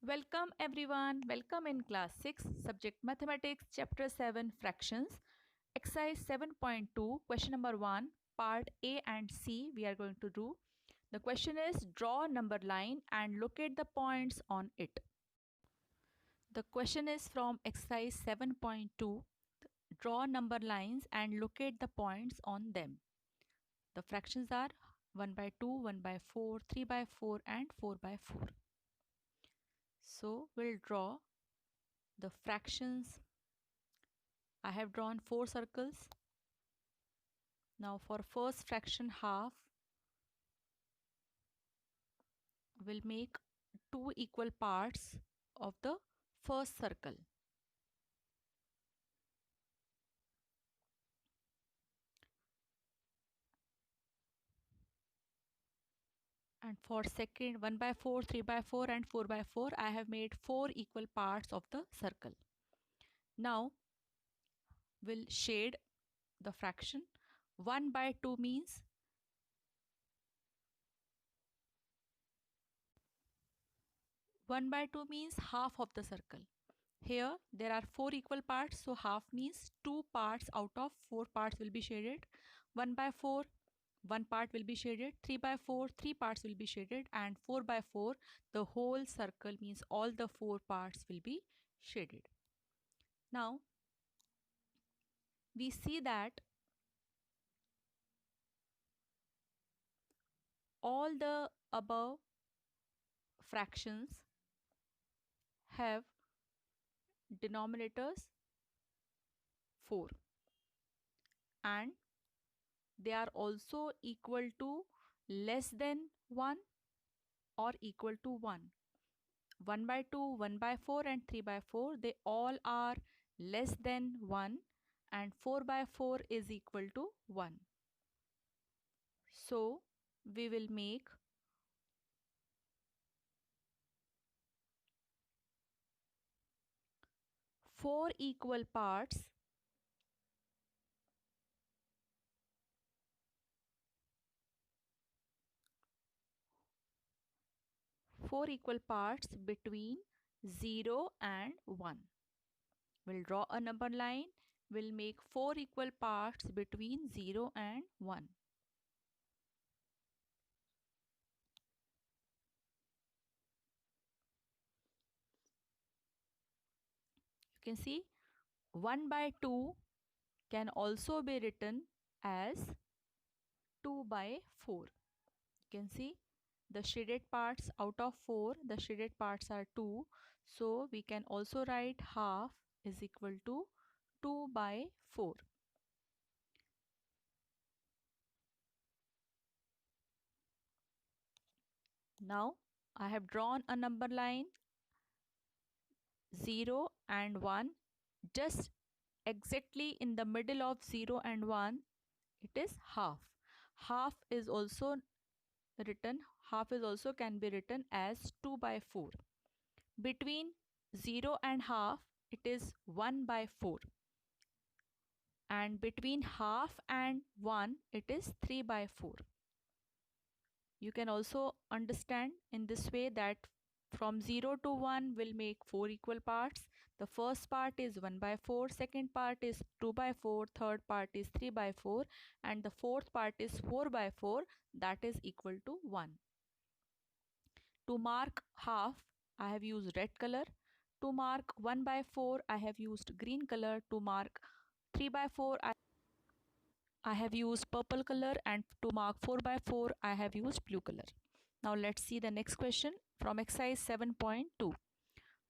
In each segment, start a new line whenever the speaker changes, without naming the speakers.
Welcome everyone. Welcome in class 6, subject mathematics, chapter 7, fractions, exercise 7.2, question number 1, part A and C we are going to do. The question is draw number line and locate the points on it. The question is from exercise 7.2, draw number lines and locate the points on them. The fractions are 1 by 2, 1 by 4, 3 by 4 and 4 by 4. So we'll draw the fractions. I have drawn 4 circles. Now for first fraction half, we'll make 2 equal parts of the first circle. And for second 1 by 4, 3 by 4 and 4 by 4, I have made 4 equal parts of the circle. Now we'll shade the fraction. 1 by 2 means half of the circle. Here there are 4 equal parts, so half means 2 parts out of 4 parts will be shaded. 1 by 4, 1 part will be shaded. 3 by 4, 3 parts will be shaded. And 4 by 4, the whole circle means all the 4 parts will be shaded. Now we see that all the above fractions have denominators 4 and they are also equal to less than 1 or equal to 1. 1 by 2, 1 by 4 and 3 by 4, they all are less than 1 and 4 by 4 is equal to 1. So we will make 4 equal parts between 0 and 1. We'll draw a number line. We'll make 4 equal parts between 0 and 1. You can see 1 by 2 can also be written as 2 by 4. You can see the shaded parts out of 4, the shaded parts are 2. So we can also write half is equal to 2 by 4. Now I have drawn a number line 0 and 1, just exactly in the middle of 0 and 1 it is half. Half is also can be written as 2 by 4. Between 0 and half it is 1 by 4 and between half and 1 it is 3 by 4. You can also understand in this way that from 0 to 1 will make 4 equal parts. The first part is 1 by 4, second part is 2 by 4, third part is 3 by 4 and the fourth part is 4 by 4, that is equal to 1. To mark half I have used red color. To mark 1 by 4 I have used green color. To mark 3 by 4 I have used purple color and to mark 4 by 4 I have used blue color. Now let's see the next question from exercise 7.2.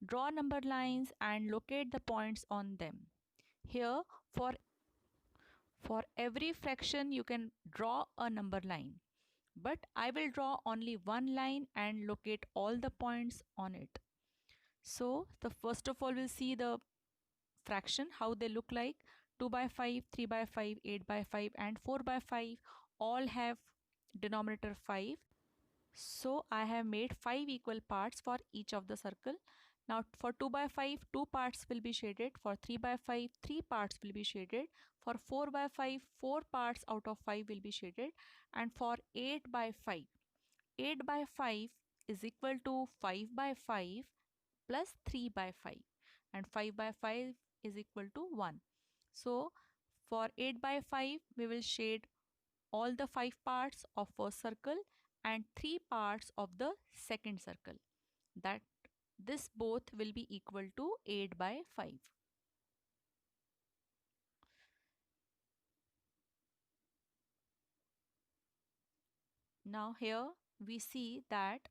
Draw number lines and locate the points on them. Here for every fraction you can draw a number line, but I will draw only one line and locate all the points on it. So the first of all we'll see the fraction how they look like. 2 by 5, 3 by 5, 8 by 5 and 4 by 5 all have denominator 5. So I have made 5 equal parts for each of the circle. Now for 2 by 5, 2 parts will be shaded. For 3 by 5, 3 parts will be shaded. For 4 by 5, 4 parts out of 5 will be shaded. And for 8 by 5, 8 by 5 is equal to 5 by 5 plus 3 by 5, and 5 by 5 is equal to 1. So for 8 by 5 we will shade all the 5 parts of first circle and 3 parts of the second circle. That this both will be equal to 8 by 5. Now here we see that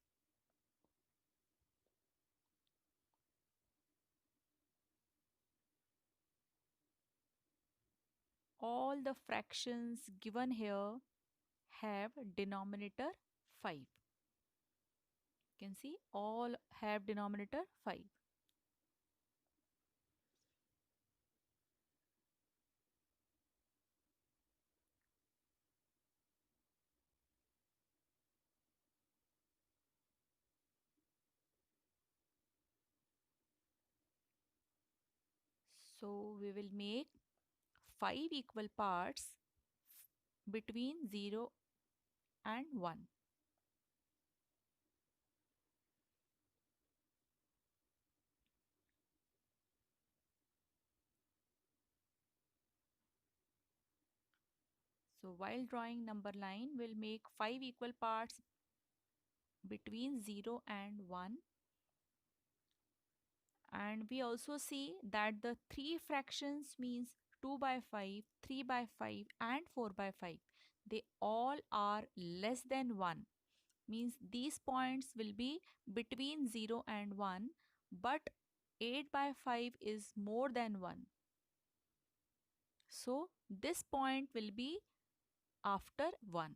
all the fractions given here have denominator 5. You can see all have denominator 5. So we will make 5 equal parts between 0 and 1. So while drawing number line, we'll make 5 equal parts between 0 and 1. And we also see that the three fractions means 2 by 5, 3 by 5 and 4 by 5. They all are less than 1. Means these points will be between 0 and 1, but 8 by 5 is more than 1. So this point will be after 1.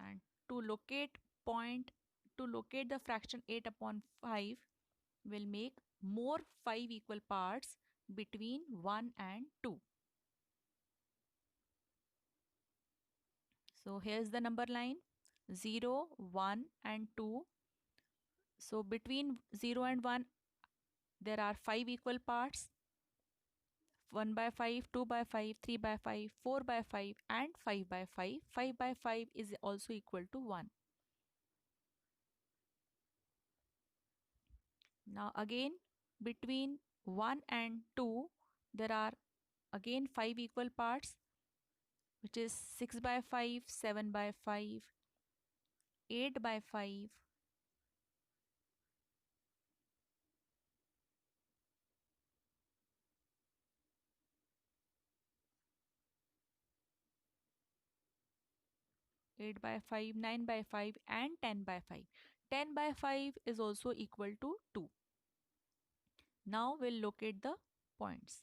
And to locate point, to locate the fraction 8 upon 5, will make more 5 equal parts between 1 and 2. So here's the number line 0, 1 and 2. So between 0 and 1 there are 5 equal parts, 1 by 5, 2 by 5, 3 by 5, 4 by 5 and 5 by 5. 5 by 5 is also equal to 1. Now again between 1 and 2 there are again 5 equal parts, which is 6 by 5, 7 by 5, 8 by 5, 8 by 5, 9 by 5 and 10 by 5. 10 by 5 is also equal to 2. Now we'll locate the points.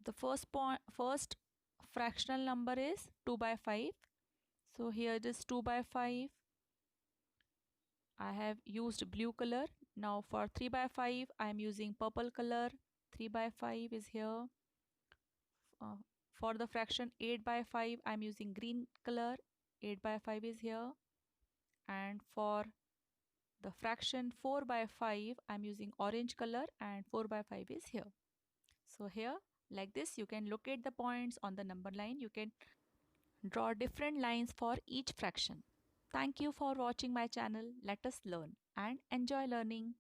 The first fractional number is 2 by 5. So here it is 2 by 5. I have used blue color. Now for 3 by 5 I am using purple color. 3 by 5 is here. Uh, for the fraction 8 by 5 I am using green color. 8 by 5 is here. And for the fraction 4 by 5 I'm using orange color, and 4 by 5 is here. So here like this you can locate the points on the number line. You can draw different lines for each fraction. Thank you for watching my channel. Let us learn and enjoy learning.